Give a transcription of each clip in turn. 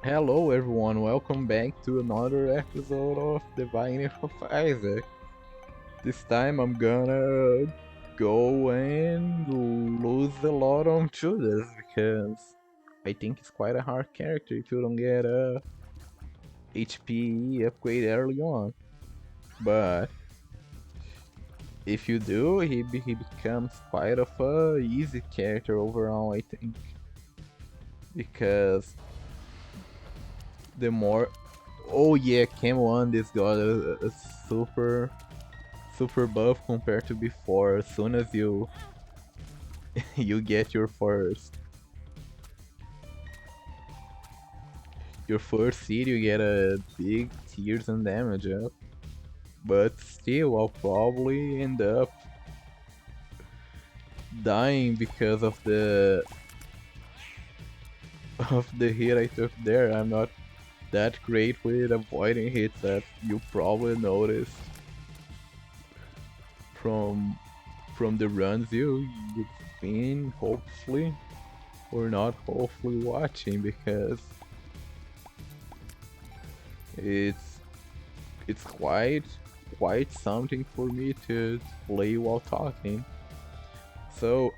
Hello everyone, welcome back to another episode of The Binding of Isaac. This time I'm gonna go and lose a lot on Judas because I think it's quite a hard character if you don't get a HP upgrade early on. But if you do, he becomes quite of a easy character overall, I think. Because the more... Oh yeah, Cam 1 this got a super buff compared to before. As soon as you you get your first seed, you get a big tears and damage up. But still, I'll probably end up dying because of the hit I took there. I'm not that great with avoiding hits, that you probably noticed from the runs you've been hopefully or not hopefully watching, because it's it's quite something for me to play while talking. So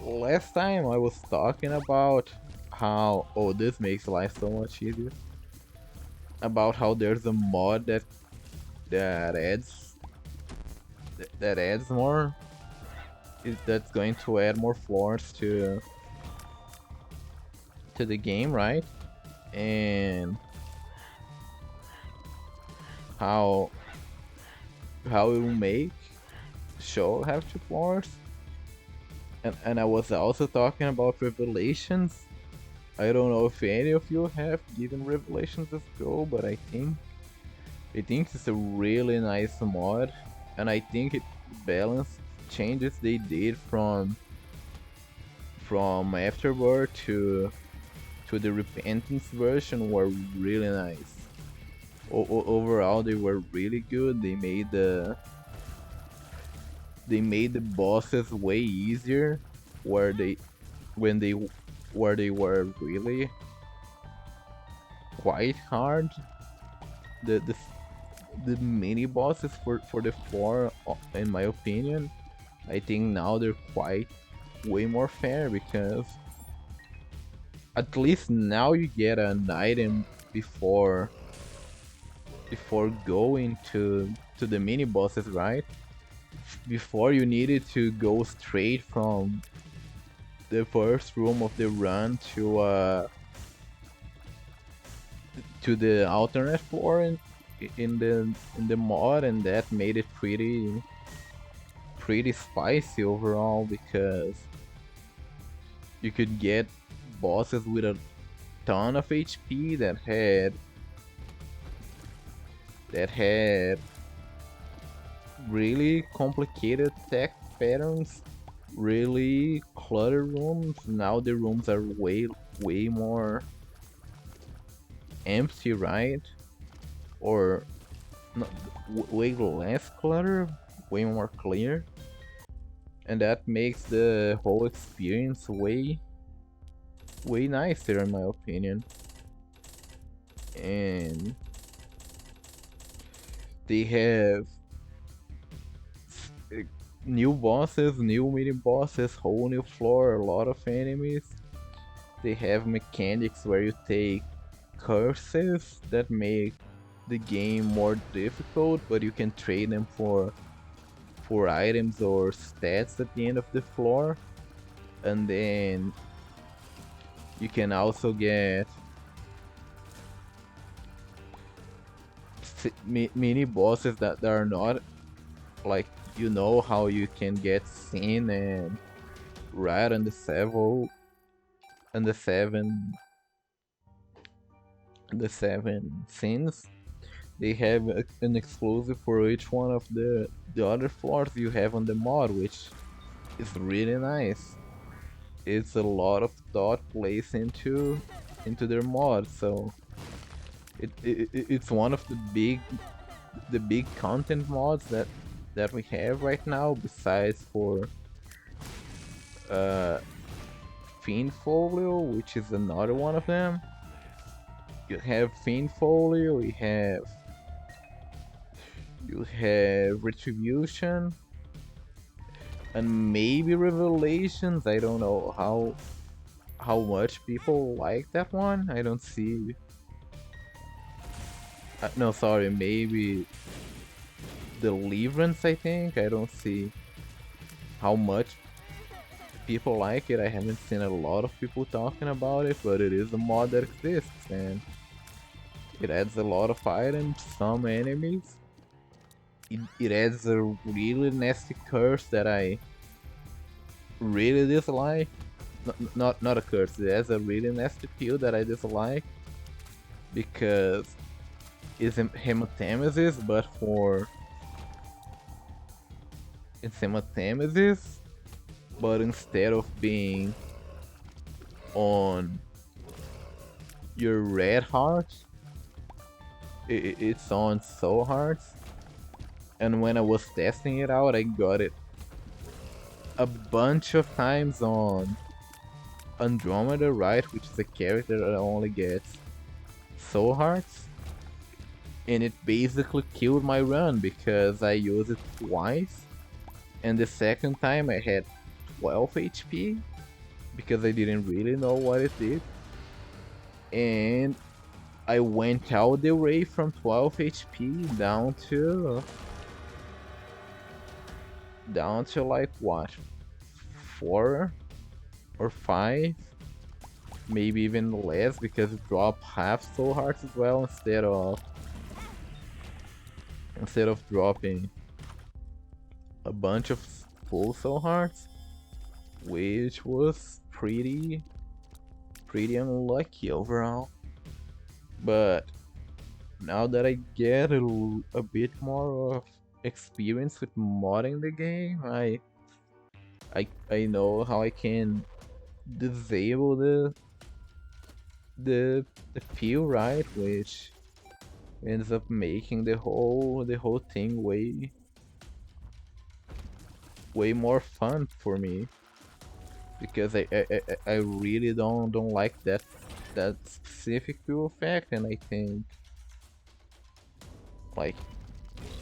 last time I was talking about how, oh, this makes life so much easier, about how there's a mod that adds that adds more, that's going to add more floors to the game, right? And how it will make Shoal have two floors. And I was also talking about Revelations. I don't know if any of you have given Revelations a go, but I think it's a really nice mod, and I think it balance changes they did from Afterbirth to the Repentance version were really nice. Overall, they were really good. They made the bosses way easier, where they when they where they were really quite hard. The mini bosses for the floor, in my opinion, I think now they're quite way more fair, because at least now you get an item before going to the mini bosses, right? Before you needed to go straight from the first room of the run to the alternate floor in the mod, and that made it pretty spicy overall, because you could get bosses with a ton of HP that had really complicated attack patterns, really cluttered rooms. Now the rooms are way more empty, right? Or not, way less clutter, way more clear, and that makes the whole experience way nicer, in my opinion. And they have uh, new bosses, new mini bosses, whole new floor, a lot of enemies. They have mechanics where you take curses that make the game more difficult, but you can trade them for items or stats at the end of the floor. And then you can also get mini bosses that are not like, how you can get Sin and Rat and the seven sins. They have an exclusive for each one of the other floors you have on the mod, which is really nice. It's a lot of thought placed into their mod, so it's one of the big content mods that we have right now, besides for uh Fiend Folio, which is another one of them. You have Fiendfolio, you have Retribution, and maybe Revelations. I don't know how much people like that one. I don't see. No, sorry, maybe Deliverance. I think I don't see how much people like it. I haven't seen a lot of people talking about it, but it is a mod that exists and it adds a lot of items, some enemies. It adds a really nasty curse that I really dislike. Not a curse. It has a really nasty pill that I dislike because it's hematemesis, but for it's hematemesis, but instead of being on your red heart, it's on soul hearts. And when I was testing it out, I got it a bunch of times on Andromeda, right, which is a character that only gets soul hearts, and it basically killed my run because I used it twice, and the second time I had 12 HP because I didn't really know what it did, and I went all the way from 12 HP down to like what, 4 or 5, maybe even less, because it dropped half soul hearts as well instead of dropping a bunch of full soul hearts, which was pretty unlucky overall. But now that I get a bit more of experience with modding the game, I know how I can disable the peel, right, which ends up making the whole thing way more fun for me, because I really don't like that specific peel effect, and I think like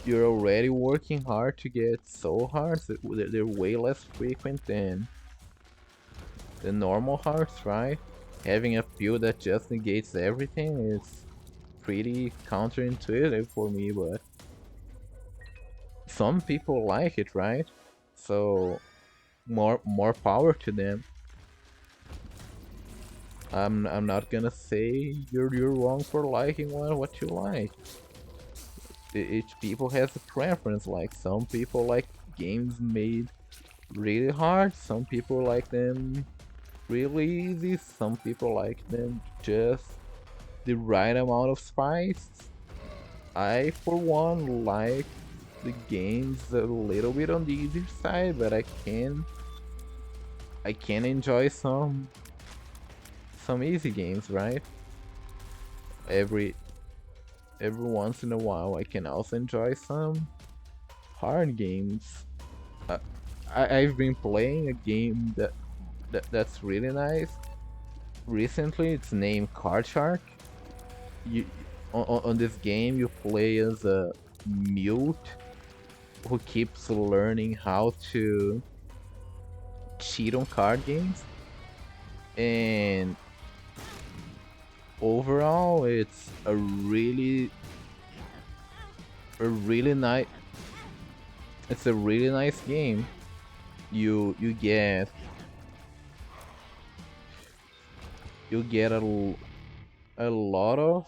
you're already working hard to get soul hearts. They're way less frequent than the normal hearts, right? Having a peel that just negates everything is pretty counterintuitive for me, but some people like it, right? So more power to them. I'm not gonna say you're wrong for liking what you like. Each people has a preference. Like some people like games made really hard, some people like them really easy, some people like them just the right amount of spice. I for one like the games a little bit on the easier side, but I can enjoy some easy games, right? Every once in a while I can also enjoy some hard games. Uh, I've been playing a game that's really nice recently. It's named Card Shark. You on this game you play as a mute who keeps learning how to cheat on card games, and overall it's a really nice it's a really nice game. You get a lot of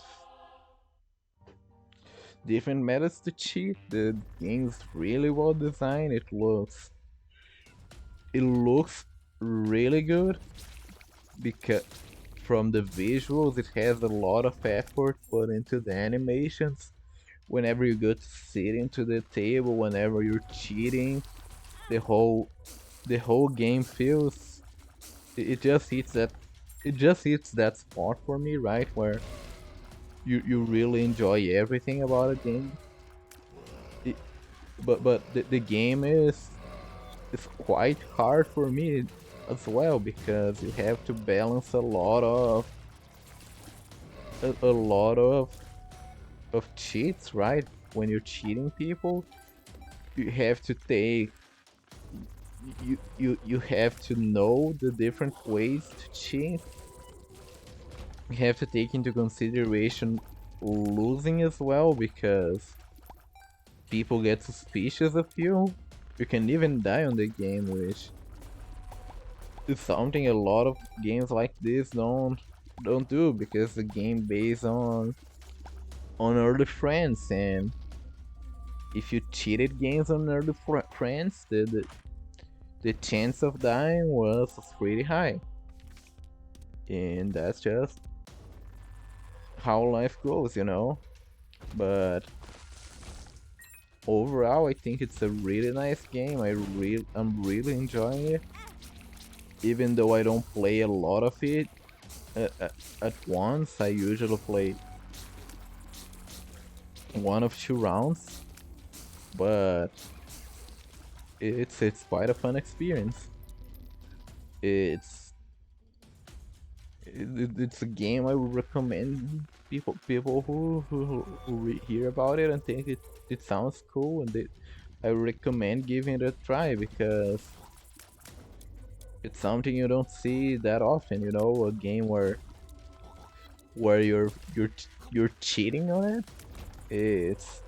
different methods to cheat. The game's really well designed. It looks really good because from the visuals it has a lot of effort put into the animations. Whenever you go to sit into the table, whenever you're cheating, the whole game feels it just hits that spot for me, right, where you really enjoy everything about a game. It, but the game is quite hard for me as well, because you have to balance a lot of cheats, right? When you're cheating people, you have to take you have to know the different ways to cheat. You have to take into consideration losing as well, because people get suspicious of you. You can even die on the game, which is something a lot of games like this don't do, because the game based on early friends, and if you cheated games on early friends, the chance of dying was pretty high. And that's just how life goes, you know? But overall, I think it's a really nice game. I'm really enjoying it, even though I don't play a lot of it at once. I usually play 1 of 2 rounds, but it's quite a fun experience. It's it's a game I would recommend people who hear about it and think it sounds cool, and I recommend giving it a try, because it's something you don't see that often, you know, a game where you're cheating on it. It's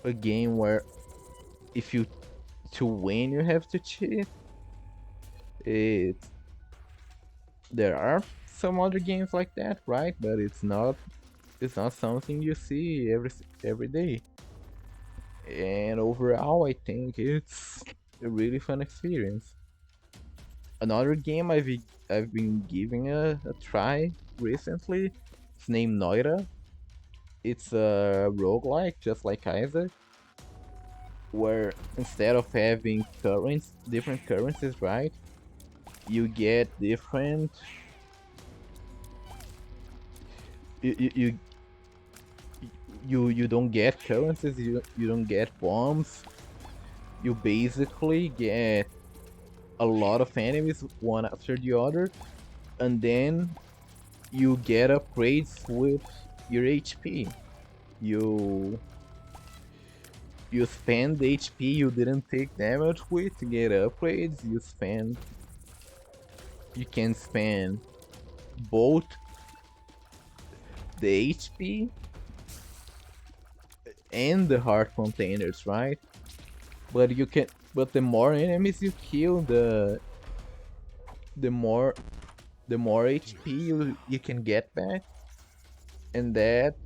a game where if you to win you have to cheat. It's There are some other games like that, right? But it's not something you see every day. And overall, I think it's a really fun experience. Another game I've been giving a try recently. It's named Noira. It's a roguelike, just like Isaac, where instead of having different currencies, right? You get different. You you don't get currencies. You don't get bombs. You basically get a lot of enemies one after the other, and then you get upgrades with your HP. You you spend the HP you didn't take damage with to get upgrades. You can spend both the HP and the heart containers, right? But the more enemies you kill, the more the more HP you can get back, and that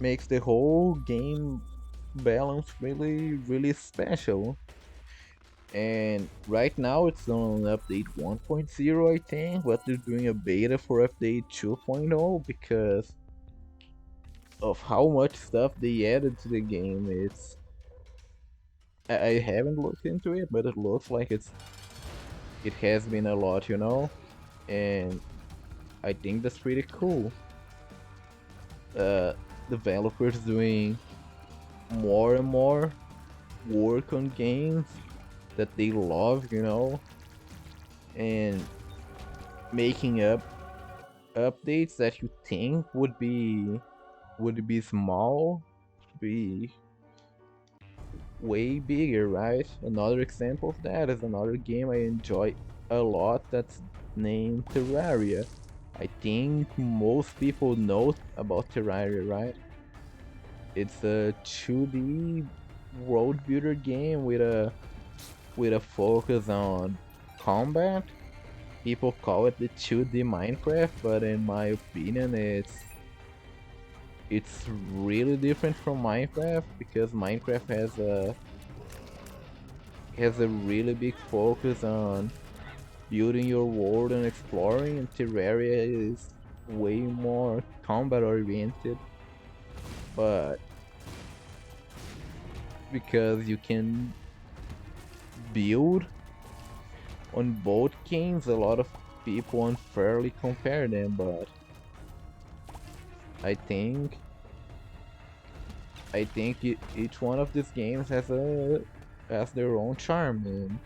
makes the whole game balance really special. And right now it's on update 1.0, I think, but they're doing a beta for update 2.0 because of how much stuff they added to the game. I haven't looked into it, but it looks like it has been a lot, you know, and I think that's pretty cool. Uh, Developers doing more and more work on games that they love, you know, and making up updates that you think would be small, be way bigger, right? Another example of that is another game I enjoy a lot that's named Terraria. I think most people know about Terraria, right? It's a 2D world builder game with a focus on combat. People call it the 2D Minecraft, but in my opinion, it's really different from Minecraft, because Minecraft has a really big focus on building your world and exploring, and Terraria is way more combat oriented. But because you can build on both games, a lot of people unfairly compare them, but I think each one of these games has their own charm, and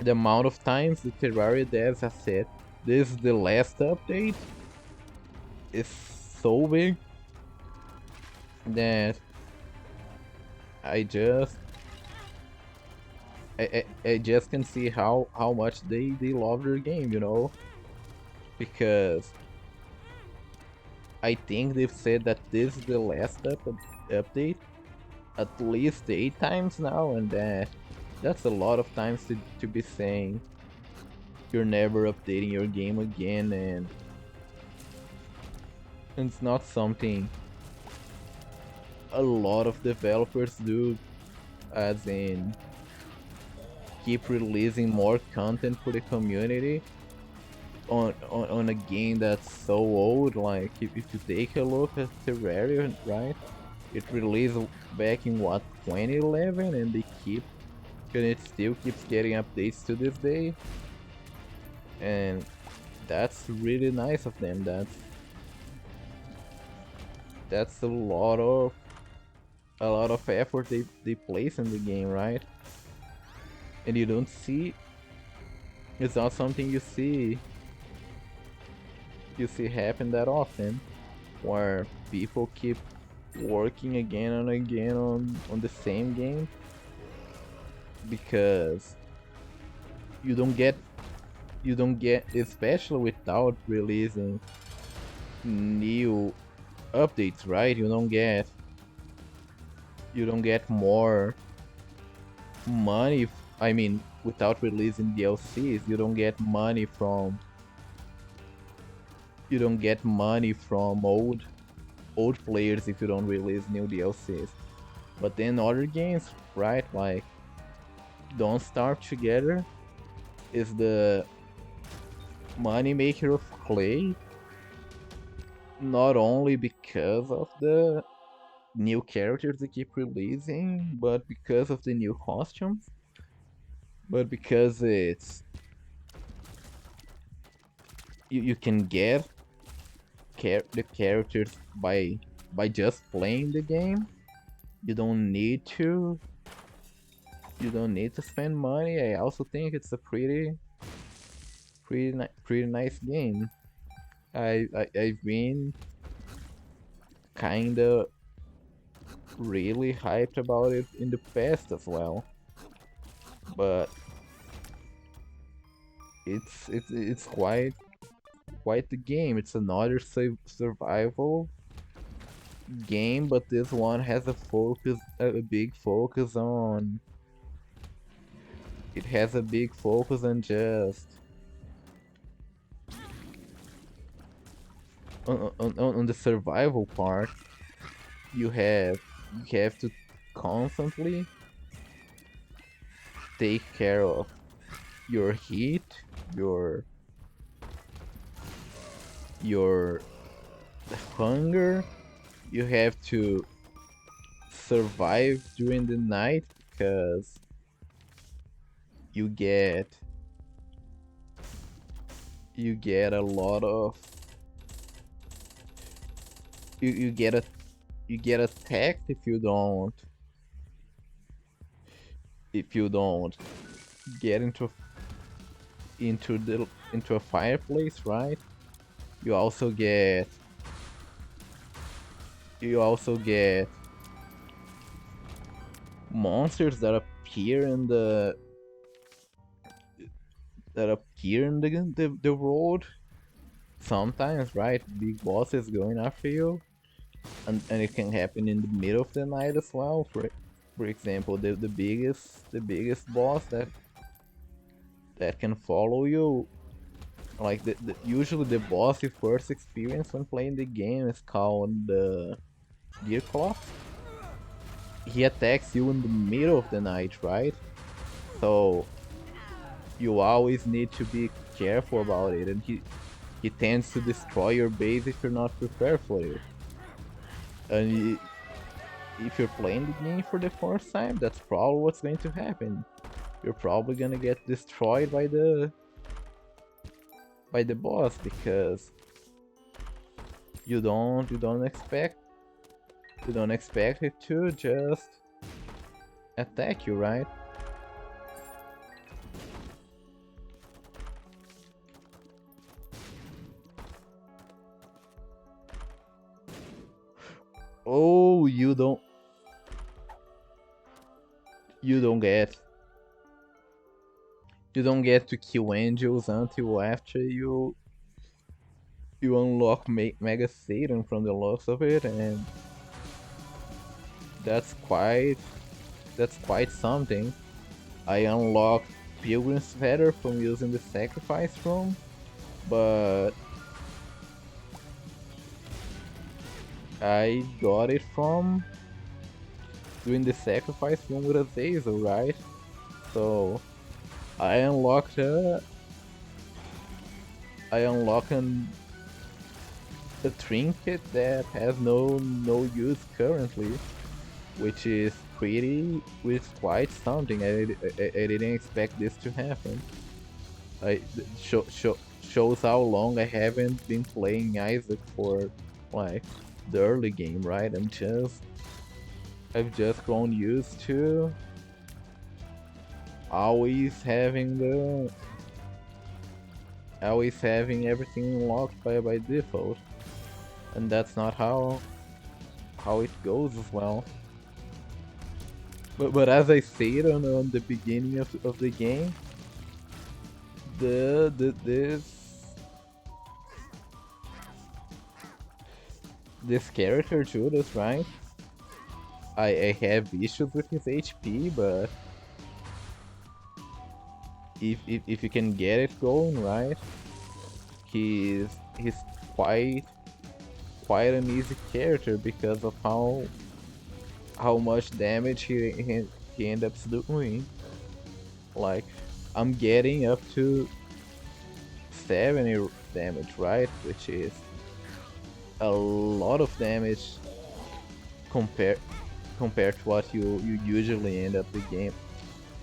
the amount of times the Terraria devs have said this is the last update is so big that I just I just can see how much they love their game, you know, because I think they've said that this is the last update at least 8 times now, and that's a lot of times to be saying you're never updating your game again, and it's not something a lot of developers do, as in keep releasing more content for the community on a game that's so old. Like if you take a look at Terraria, right? It released back in what, 2011, and it still keeps getting updates to this day, and that's really nice of them. That's a lot of effort they place in the game, right? And you don't see, it's not something you see happen that often, where people keep working again and again on the same game, because you don't get especially without releasing new updates, right? You don't get more money. I mean, without releasing DLCs, you don't get money from old players if you don't release new DLCs. But then other games, right, like Don't Starve Together is the money maker of Clay, not only because of the new characters they keep releasing, but because of the new costumes, but because you can get the characters by just playing the game. You don't need to spend money. I also think it's a pretty nice game. I've been kinda really hyped about it in the past as well, but it's quite the game. It's another survival game, but this one has a big focus on. It has a big focus on just on the survival part. You have to constantly take care of your heat, your hunger. You have to survive during the night because you get a lot of you get attacked if you don't get into a fireplace, right? You also get monsters that appear in the road sometimes, right? Big bosses going after you, and it can happen in the middle of the night as well. For example, the biggest boss that can follow you, like usually the boss you first experience when playing the game is called the Gear Clock. He attacks you in the middle of the night, right? So you always need to be careful about it, and he tends to destroy your base if you're not prepared for it. And if you're playing the game for the first time, that's probably what's going to happen. You're probably gonna get destroyed by the boss, because you don't expect it to just attack you, right? Oh, you don't get you don't get to kill angels until after you unlock Mega Satan from the looks of it, and that's quite that's quite something. I unlocked Pilgrim's Feather from using the sacrifice room, but I got it from doing the sacrifice room with Azazel, right? So I unlocked I unlocked a trinket that has no use currently, which is quite something. I didn't expect this to happen. I shows how long I haven't been playing Isaac for, like, the early game, right? I've just grown used to always having the always having everything locked by default, and that's not how it goes as well. But as I said on the beginning of the game, the this character Judas, right? I have issues with his HP, but if you can get it going, right? He's quite quite an easy character because of how much damage he ends up doing. Like, I'm getting up to 70 damage, right? Which is a lot of damage compared compared to what you usually end up the game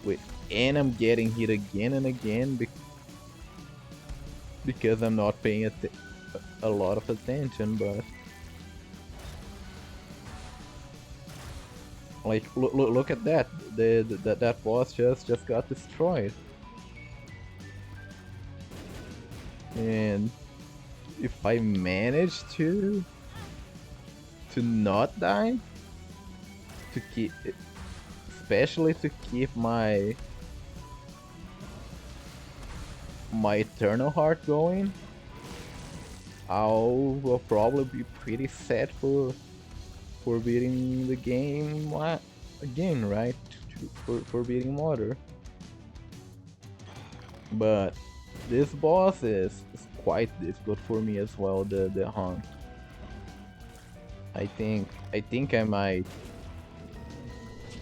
with. And I'm getting hit again and again because I'm not paying a lot of attention, but like, look at that. That boss just got destroyed. And if I manage to not die, to keep, especially to keep my eternal heart going, will probably be pretty sad for beating the game again, right? For beating Water. But this boss is quite difficult for me as well. The Hunt. I think I might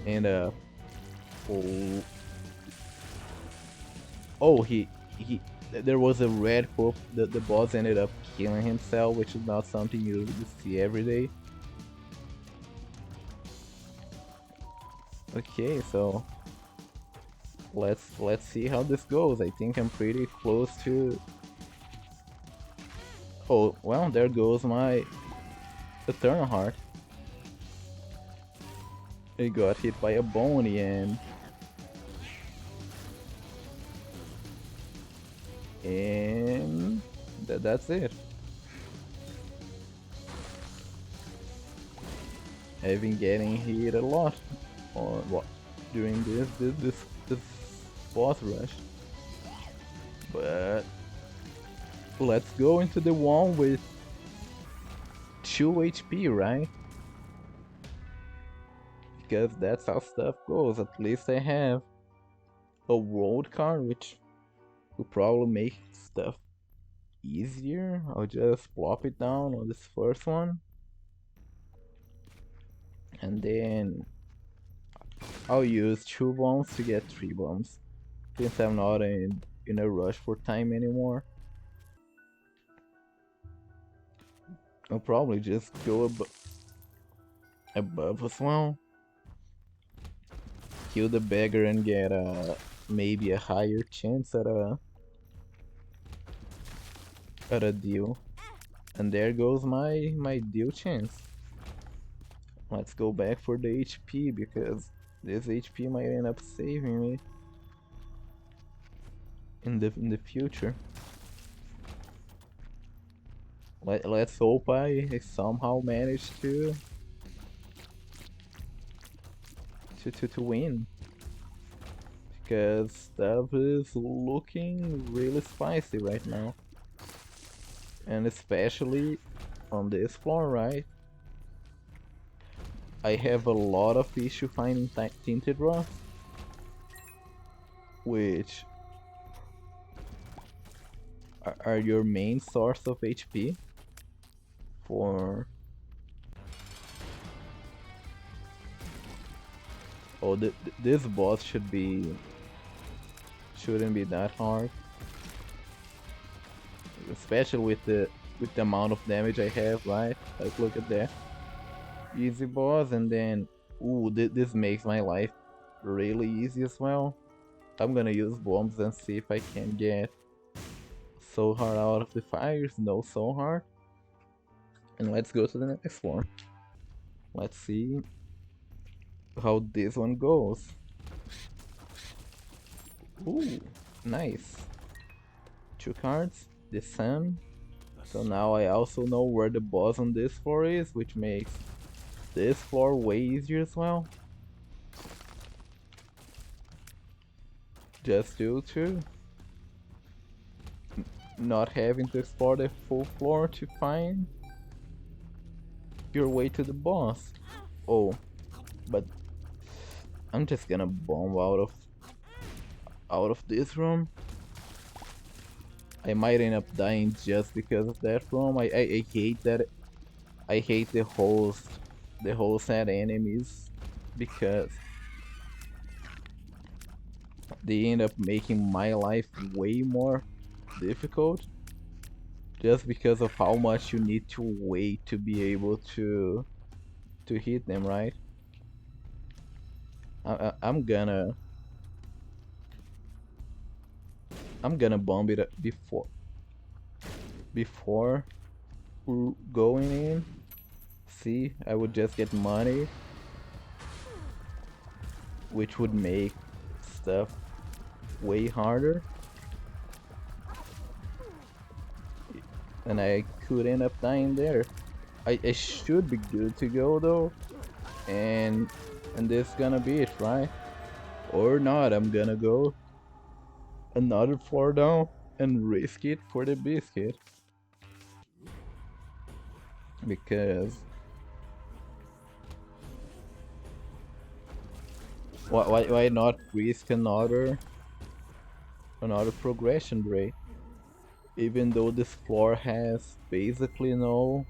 end up. Oh, oh, he. There was a red hook that the boss ended up killing himself, which is not something you see every day. Okay, so let's see how this goes. I think I'm pretty close to. Oh, well, there goes my Eternal Heart. It got hit by a Boney, and that's it. I've been getting hit a lot on what during this boss rush. But let's go into the one with 2 HP, right? Because that's how stuff goes. At least I have a world card, which will probably make stuff easier. I'll just plop it down on this first one, and then I'll use 2 bombs to get 3 bombs, since I'm not in a rush for time anymore. I'll probably just go above as well. Kill the beggar and get maybe a higher chance at a deal. And there goes my deal chance. Let's go back for the HP, because this HP might end up saving me in the future. Let's hope I somehow manage to to win. Because stuff is looking really spicy right now. And especially on this floor, right? I have a lot of issue finding tinted rocks, which are your main source of HP for... Oh, this boss shouldn't be that hard, especially with the amount of damage I have, right? Like, look at that. Easy boss, and then, ooh, this makes my life really easy as well. I'm gonna use bombs and see if I can get so hard out of the fires. No, so hard. And let's go to the next one. Let's see how this one goes. Ooh, nice. 2 cards, the sun. So now I also know where the boss on this floor is, which makes this floor way easier as well. Just due to not having to explore the full floor to find your way to the boss. Oh, but I'm just gonna bomb out of this room. I might end up dying just because of that room. I hate that. I hate the whole set enemies because they end up making my life way more difficult just because of how much you need to wait to be able to hit them, right? I'm gonna bomb it before going in. See, I would just get money, which would make stuff way harder, and I could end up dying there. I should be good to go though, and this is gonna be it, right? Or not, I'm gonna go another floor down and risk it for the biscuit, because why not risk another progression break, even though this floor has basically no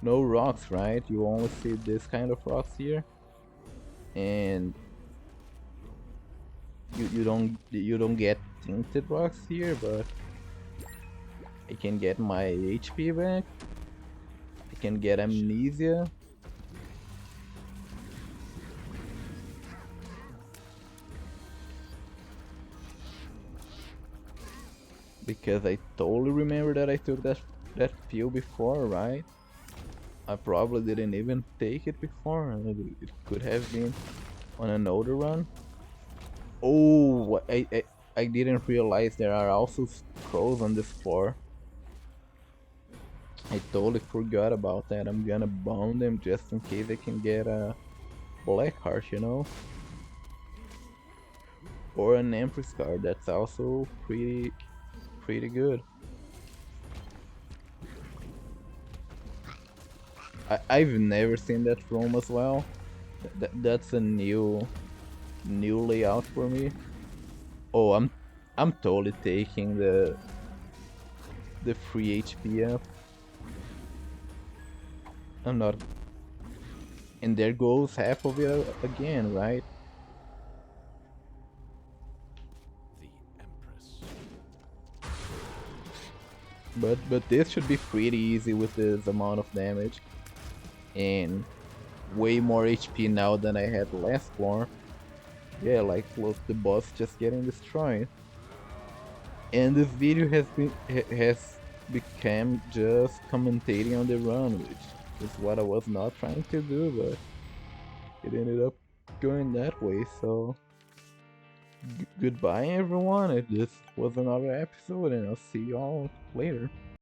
rocks, right? You only see this kind of rocks here, and you don't get tinted rocks here, but I can get my HP back. I can get amnesia. Because I totally remember that I took that fuel before, right? I probably didn't even take it before. It could have been on another run. Oh, I didn't realize there are also scrolls on this floor. I totally forgot about that. I'm gonna bomb them just in case I can get a black heart, you know? Or an Empress card, that's also pretty good. I've never seen that room as well. That's a new layout for me. Oh, I'm totally taking the free HP up. I'm not. And there goes half of it again, right? But this should be pretty easy with this amount of damage and way more HP now than I had last floor. Yeah, like look, the boss just getting destroyed. And this video has become just commentating on the run, which is what I was not trying to do, but it ended up going that way. So goodbye everyone. This was another episode, and I'll see y'all later.